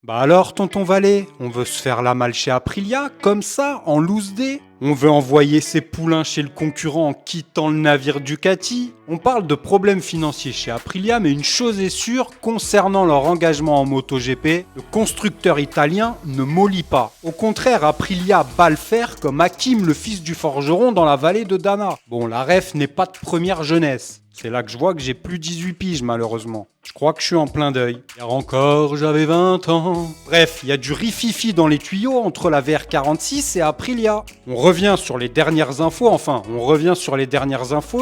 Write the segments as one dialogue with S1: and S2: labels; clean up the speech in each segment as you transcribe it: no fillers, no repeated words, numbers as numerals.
S1: Bah alors, tonton Valet, on veut se faire la malle chez Aprilia, comme ça, en loose day? On veut envoyer ses poulains chez le concurrent en quittant le navire Ducati? On parle de problèmes financiers chez Aprilia, mais une chose est sûre, concernant leur engagement en MotoGP, le constructeur italien ne mollit pas. Au contraire, Aprilia bat le fer comme Hakim, le fils du forgeron dans la vallée de Dana. Bon, la ref n'est pas de première jeunesse. C'est là que je vois que j'ai plus 18 piges malheureusement. Je crois que je suis en plein deuil. Hier encore, j'avais 20 ans. Bref, il y a du rififi dans les tuyaux entre la VR46 et Aprilia. On revient sur les dernières infos,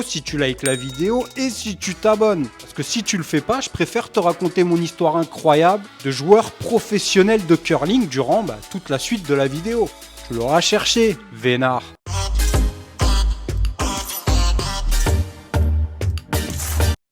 S1: si tu likes la vidéo et si tu t'abonnes. Parce que si tu le fais pas, je préfère te raconter mon histoire incroyable de joueur professionnel de curling durant toute la suite de la vidéo. Tu l'auras cherché, vénard.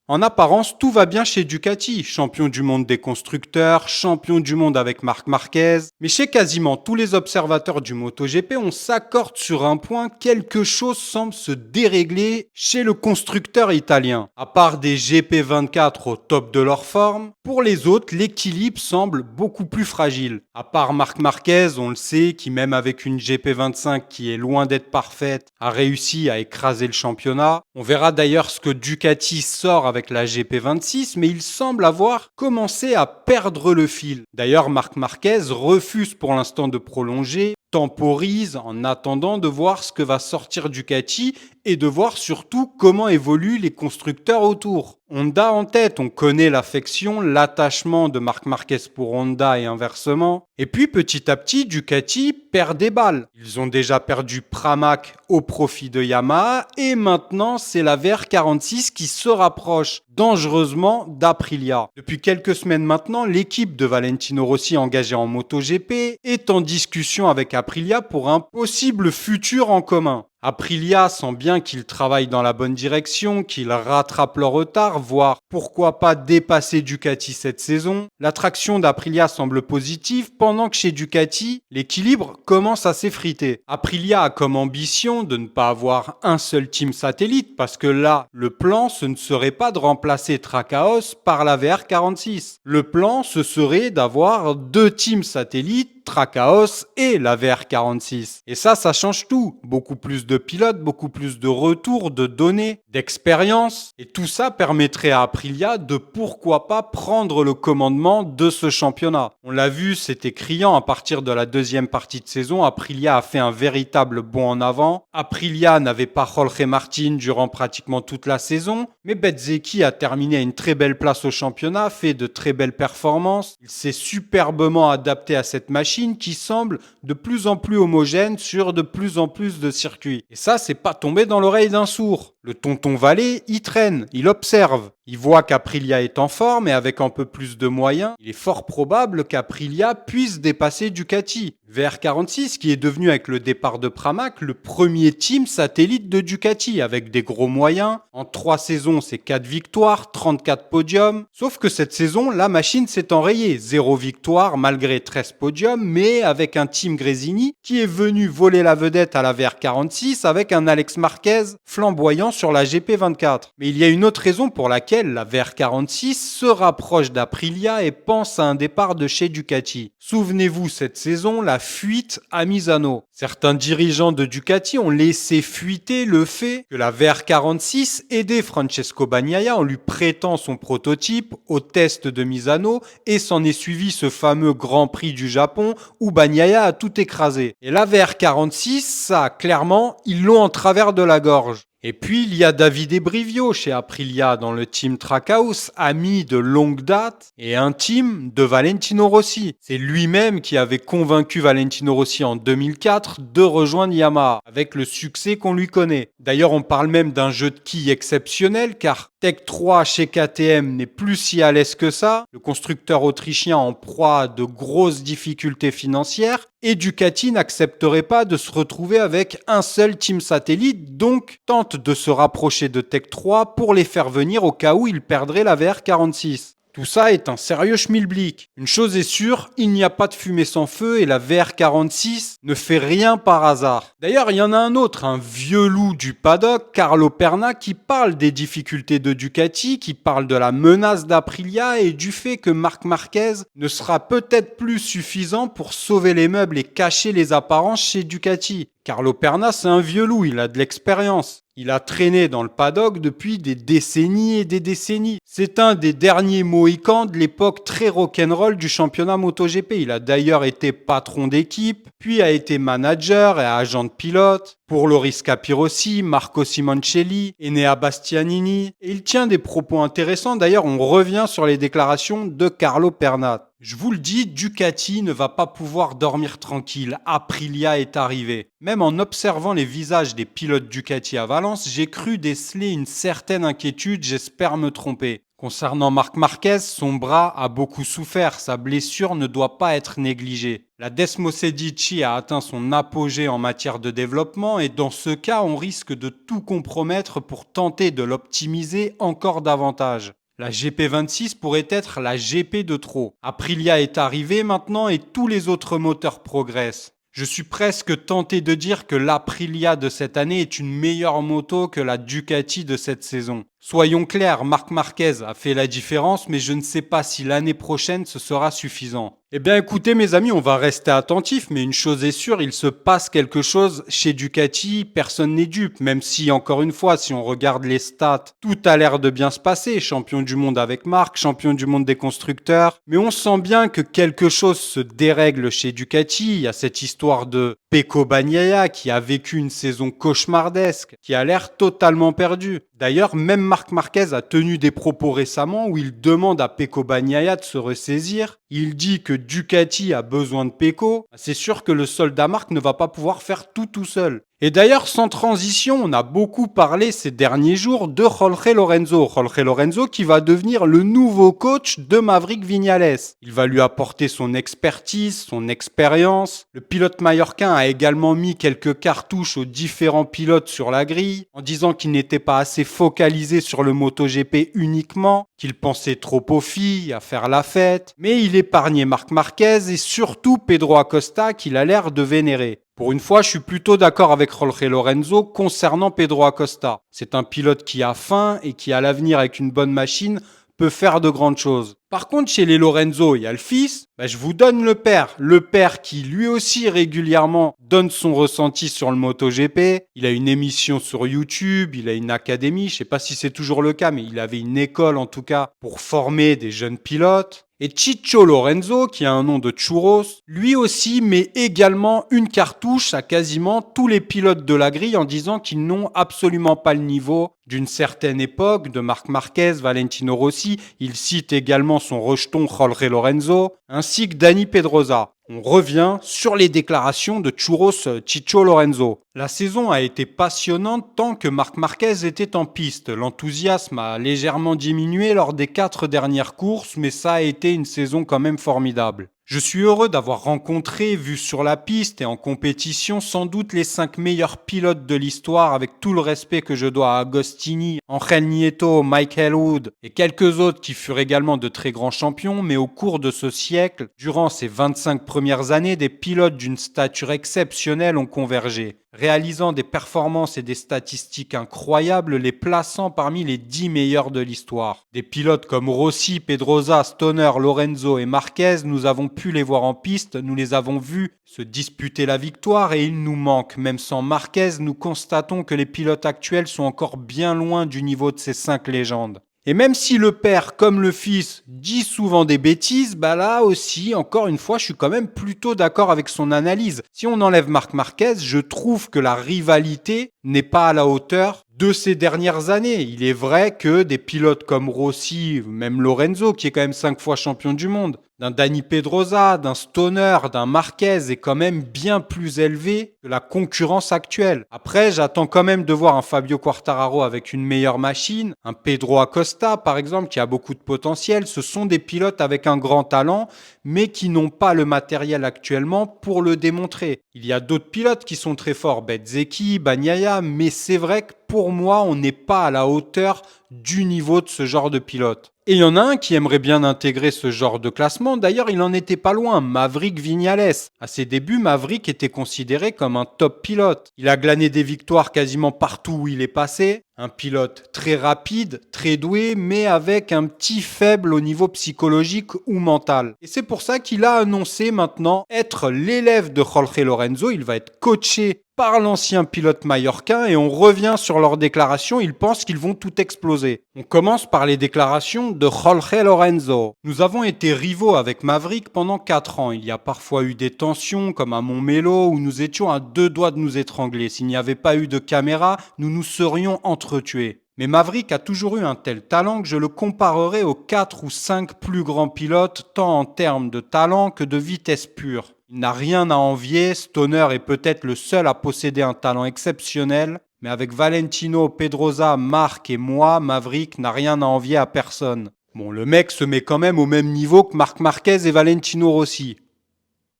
S1: En apparence, tout va bien chez Ducati, champion du monde des constructeurs, champion du monde avec Marc Marquez. Mais chez quasiment tous les observateurs du MotoGP, on s'accorde sur un point, quelque chose semble se dérégler chez le constructeur italien. À part des GP24 au top de leur forme, pour les autres, l'équilibre semble beaucoup plus fragile. À part Marc Marquez, on le sait, qui même avec une GP25 qui est loin d'être parfaite, a réussi à écraser le championnat. On verra d'ailleurs ce que Ducati sort avec la GP26, mais il semble avoir commencé à perdre le fil. D'ailleurs, Marc Marquez refuse pour l'instant de prolonger, temporise en attendant de voir ce que va sortir Ducati et de voir surtout comment évoluent les constructeurs autour. Honda en tête, on connaît l'affection, l'attachement de Marc Marquez pour Honda et inversement. Et puis petit à petit, Ducati perd des balles. Ils ont déjà perdu Pramac au profit de Yamaha et maintenant c'est la VR46 qui se rapproche dangereusement d'Aprilia. Depuis quelques semaines maintenant, l'équipe de Valentino Rossi engagée en MotoGP est en discussion avec Aprilia pour un possible futur en commun. Aprilia sent bien qu'ils travaillent dans la bonne direction, qu'ils rattrapent leur retard, voire pourquoi pas dépasser Ducati cette saison. L'attraction d'Aprilia semble positive, pendant que chez Ducati, l'équilibre commence à s'effriter. Aprilia a comme ambition de ne pas avoir un seul team satellite, parce que là, le plan, ce ne serait pas de remplacer Trackhouse par la VR46. Le plan, ce serait d'avoir deux teams satellites, Trackhouse et la VR46. Et ça change tout. Beaucoup plus de pilotes, beaucoup plus de retours, de données, d'expérience. Et tout ça permettrait à Aprilia de pourquoi pas prendre le commandement de ce championnat. On l'a vu, c'était criant à partir de la deuxième partie de saison. Aprilia a fait un véritable bond en avant. Aprilia n'avait pas Jorge Martin durant pratiquement toute la saison, mais Bezzecchi a terminé à une très belle place au championnat, fait de très belles performances. Il s'est superbement adapté à cette machine qui semble de plus en plus homogène sur de plus en plus de circuits. Et ça, c'est pas tombé dans l'oreille d'un sourd. Le tonton Valet, il traîne, il observe. Il voit qu'Aprilia est en forme et avec un peu plus de moyens, il est fort probable qu'Aprilia puisse dépasser Ducati. VR46 qui est devenu avec le départ de Pramac le premier team satellite de Ducati avec des gros moyens. En 3 saisons, c'est 4 victoires, 34 podiums. Sauf que cette saison, la machine s'est enrayée. 0 victoire malgré 13 podiums, mais avec un team Gresini qui est venu voler la vedette à la VR46 avec un Alex Marquez flamboyant sur la GP24. Mais il y a une autre raison pour laquelle la VR46 se rapproche d'Aprilia et pense à un départ de chez Ducati. Souvenez-vous, cette saison, la fuite à Misano. Certains dirigeants de Ducati ont laissé fuiter le fait que la VR46 aidait Francesco Bagnaia en lui prêtant son prototype au test de Misano et s'en est suivi ce fameux Grand Prix du Japon où Bagnaia a tout écrasé. Et la VR46, ça, clairement, ils l'ont en travers de la gorge. Et puis, il y a Davide Brivio chez Aprilia dans le team Trackhouse, ami de longue date et intime de Valentino Rossi. C'est lui-même qui avait convaincu Valentino Rossi en 2004 de rejoindre Yamaha, avec le succès qu'on lui connaît. D'ailleurs, on parle même d'un jeu de quilles exceptionnel, car Tech 3 chez KTM n'est plus si à l'aise que ça, le constructeur autrichien en proie à de grosses difficultés financières, et Ducati n'accepterait pas de se retrouver avec un seul team satellite, donc tente de se rapprocher de Tech 3 pour les faire venir au cas où ils perdraient la VR46. Tout ça est un sérieux schmilblick. Une chose est sûre, il n'y a pas de fumée sans feu et la VR46 ne fait rien par hasard. D'ailleurs, il y en a un autre, un vieux loup du paddock, Carlo Perna, qui parle des difficultés de Ducati, qui parle de la menace d'Aprilia et du fait que Marc Marquez ne sera peut-être plus suffisant pour sauver les meubles et cacher les apparences chez Ducati. Carlo Perna, c'est un vieux loup, il a de l'expérience. Il a traîné dans le paddock depuis des décennies et des décennies. C'est un des derniers Mohicans de l'époque très rock'n'roll du championnat MotoGP. Il a d'ailleurs été patron d'équipe, puis a été manager et agent de pilote pour Loris Capirossi, Marco Simoncelli, Enea Bastianini. Et il tient des propos intéressants. D'ailleurs, on revient sur les déclarations de Carlo Pernat. Je vous le dis, Ducati ne va pas pouvoir dormir tranquille. Aprilia est arrivé. Même en observant les visages des pilotes Ducati à Valence, j'ai cru déceler une certaine inquiétude, j'espère me tromper. Concernant Marc Marquez, son bras a beaucoup souffert, sa blessure ne doit pas être négligée. La Desmosedici a atteint son apogée en matière de développement et dans ce cas, on risque de tout compromettre pour tenter de l'optimiser encore davantage. La GP26 pourrait être la GP de trop. Aprilia est arrivé maintenant et tous les autres moteurs progressent. Je suis presque tenté de dire que l'Aprilia de cette année est une meilleure moto que la Ducati de cette saison. Soyons clairs, Marc Marquez a fait la différence, mais je ne sais pas si l'année prochaine ce sera suffisant. Eh bien écoutez mes amis, on va rester attentifs, mais une chose est sûre, il se passe quelque chose chez Ducati, personne n'est dupe, même si encore une fois, si on regarde les stats, tout a l'air de bien se passer, champion du monde avec Marc, champion du monde des constructeurs, mais on sent bien que quelque chose se dérègle chez Ducati, il y a cette histoire de Pecco Bagnaia qui a vécu une saison cauchemardesque, qui a l'air totalement perdu. D'ailleurs, même Marc Marquez a tenu des propos récemment où il demande à Pecco Bagnaia de se ressaisir. Il dit que Ducati a besoin de Pecco. C'est sûr que le soldat Marc ne va pas pouvoir faire tout seul. Et d'ailleurs, sans transition, on a beaucoup parlé ces derniers jours de Jorge Lorenzo. Jorge Lorenzo qui va devenir le nouveau coach de Maverick Viñales. Il va lui apporter son expertise, son expérience. Le pilote mallorquin a également mis quelques cartouches aux différents pilotes sur la grille, en disant qu'il n'était pas assez focalisé sur le MotoGP uniquement, qu'il pensait trop aux filles, à faire la fête. Mais il épargnait Marc Marquez et surtout Pedro Acosta qu'il a l'air de vénérer. Pour une fois, je suis plutôt d'accord avec Jorge Lorenzo concernant Pedro Acosta. C'est un pilote qui a faim et qui, à l'avenir, avec une bonne machine, peut faire de grandes choses. Par contre, chez les Lorenzo, il y a le fils. Je vous donne le père. Le père qui, lui aussi, régulièrement donne son ressenti sur le MotoGP. Il a une émission sur YouTube, il a une académie. Je sais pas si c'est toujours le cas, mais il avait une école, en tout cas, pour former des jeunes pilotes. Et Ciccio Lorenzo, qui a un nom de churros, lui aussi met également une cartouche à quasiment tous les pilotes de la grille en disant qu'ils n'ont absolument pas le niveau d'une certaine époque, de Marc Marquez, Valentino Rossi. Il cite également son rejeton Jorge Lorenzo, ainsi que Dani Pedrosa. On revient sur les déclarations de Churros Ciccio Lorenzo. La saison a été passionnante tant que Marc Marquez était en piste. L'enthousiasme a légèrement diminué lors des 4 dernières courses, mais ça a été une saison quand même formidable. Je suis heureux d'avoir rencontré, vu sur la piste et en compétition, sans doute les 5 meilleurs pilotes de l'histoire, avec tout le respect que je dois à Agostini, Angel Nieto, Mike Elwood et quelques autres qui furent également de très grands champions, mais au cours de ce siècle, durant ces 25 premières années, des pilotes d'une stature exceptionnelle ont convergé, réalisant des performances et des statistiques incroyables, les plaçant parmi les 10 meilleurs de l'histoire. Des pilotes comme Rossi, Pedrosa, Stoner, Lorenzo et Marquez, nous avons pu les voir en piste, nous les avons vus se disputer la victoire et ils nous manquent. Même sans Marquez, nous constatons que les pilotes actuels sont encore bien loin du niveau de ces 5 légendes. Et même si le père, comme le fils, dit souvent des bêtises, là aussi, encore une fois, je suis quand même plutôt d'accord avec son analyse. Si on enlève Marc Marquez, je trouve que la rivalité n'est pas à la hauteur de ces dernières années. Il est vrai que des pilotes comme Rossi, même Lorenzo, qui est quand même 5 fois champion du monde, d'un Dani Pedrosa, d'un Stoner, d'un Marquez est quand même bien plus élevé que la concurrence actuelle. Après, j'attends quand même de voir un Fabio Quartararo avec une meilleure machine, un Pedro Acosta par exemple qui a beaucoup de potentiel. Ce sont des pilotes avec un grand talent, mais qui n'ont pas le matériel actuellement pour le démontrer. Il y a d'autres pilotes qui sont très forts, Bezzecchi, Bagnaia, mais c'est vrai que pour moi, on n'est pas à la hauteur du niveau de ce genre de pilote. Et il y en a un qui aimerait bien intégrer ce genre de classement, d'ailleurs il en était pas loin, Maverick Viñales. À ses débuts, Maverick était considéré comme un top pilote. Il a glané des victoires quasiment partout où il est passé. Un pilote très rapide, très doué, mais avec un petit faible au niveau psychologique ou mental. Et c'est pour ça qu'il a annoncé maintenant être l'élève de Jorge Lorenzo. Il va être coaché par l'ancien pilote mallorquin et on revient sur leurs déclarations. Ils pensent qu'ils vont tout exploser. On commence par les déclarations de Jorge Lorenzo. Nous avons été rivaux avec Maverick pendant 4 ans. Il y a parfois eu des tensions comme à Montmelo où nous étions à 2 doigts de nous étrangler. S'il n'y avait pas eu de caméra, nous nous serions entretués. Mais Maverick a toujours eu un tel talent que je le comparerais aux 4 ou 5 plus grands pilotes, tant en termes de talent que de vitesse pure. Il n'a rien à envier, Stoner est peut-être le seul à posséder un talent exceptionnel, mais avec Valentino, Pedrosa, Marc et moi, Maverick n'a rien à envier à personne. Bon, le mec se met quand même au même niveau que Marc Marquez et Valentino Rossi.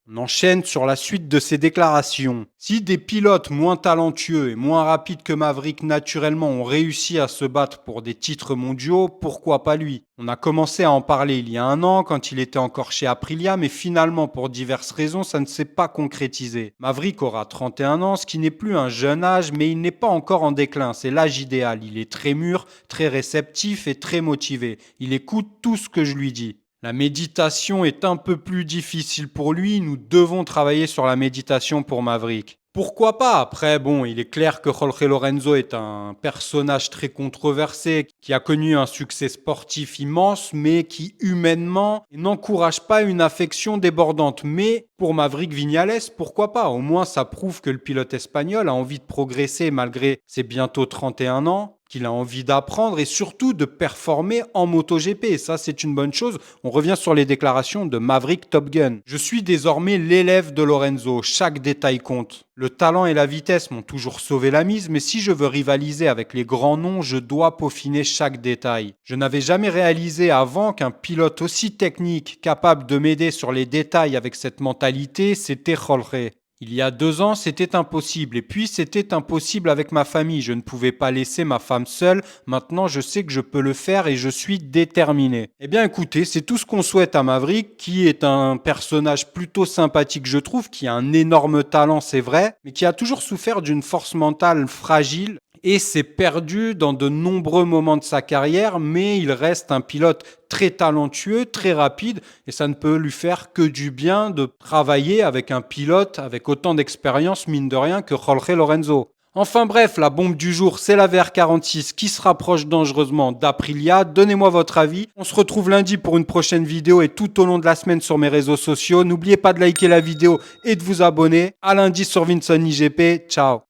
S1: On enchaîne sur la suite de ses déclarations. Si des pilotes moins talentueux et moins rapides que Maverick naturellement ont réussi à se battre pour des titres mondiaux, pourquoi pas lui? On a commencé à en parler il y a 1 an quand il était encore chez Aprilia, mais finalement pour diverses raisons ça ne s'est pas concrétisé. Maverick aura 31 ans, ce qui n'est plus un jeune âge, mais il n'est pas encore en déclin, c'est l'âge idéal. Il est très mûr, très réceptif et très motivé. Il écoute tout ce que je lui dis. La méditation est un peu plus difficile pour lui, nous devons travailler sur la méditation pour Maverick. Pourquoi pas? Après, bon, il est clair que Jorge Lorenzo est un personnage très controversé, qui a connu un succès sportif immense, mais qui humainement n'encourage pas une affection débordante. Mais pour Maverick Viñales, pourquoi pas? Au moins, ça prouve que le pilote espagnol a envie de progresser malgré ses bientôt 31 ans, qu'il a envie d'apprendre et surtout de performer en MotoGP. Et ça, c'est une bonne chose. On revient sur les déclarations de Maverick Top Gun. Je suis désormais l'élève de Lorenzo. Chaque détail compte. Le talent et la vitesse m'ont toujours sauvé la mise, mais si je veux rivaliser avec les grands noms, je dois peaufiner chaque détail. Je n'avais jamais réalisé avant qu'un pilote aussi technique, capable de m'aider sur les détails avec cette mentalité, c'était Jorge. Il y a 2 ans, c'était impossible. Et puis, c'était impossible avec ma famille. Je ne pouvais pas laisser ma femme seule. Maintenant, je sais que je peux le faire et je suis déterminé. Eh bien, écoutez, c'est tout ce qu'on souhaite à Maverick, qui est un personnage plutôt sympathique, je trouve, qui a un énorme talent, c'est vrai, mais qui a toujours souffert d'une force mentale fragile et s'est perdu dans de nombreux moments de sa carrière, mais il reste un pilote très talentueux, très rapide, et ça ne peut lui faire que du bien de travailler avec un pilote avec autant d'expérience, mine de rien, que Jorge Lorenzo. Enfin bref, la bombe du jour, c'est la VR46 qui se rapproche dangereusement d'Aprilia. Donnez-moi votre avis. On se retrouve lundi pour une prochaine vidéo et tout au long de la semaine sur mes réseaux sociaux. N'oubliez pas de liker la vidéo et de vous abonner. À lundi sur Vinson IGP. Ciao.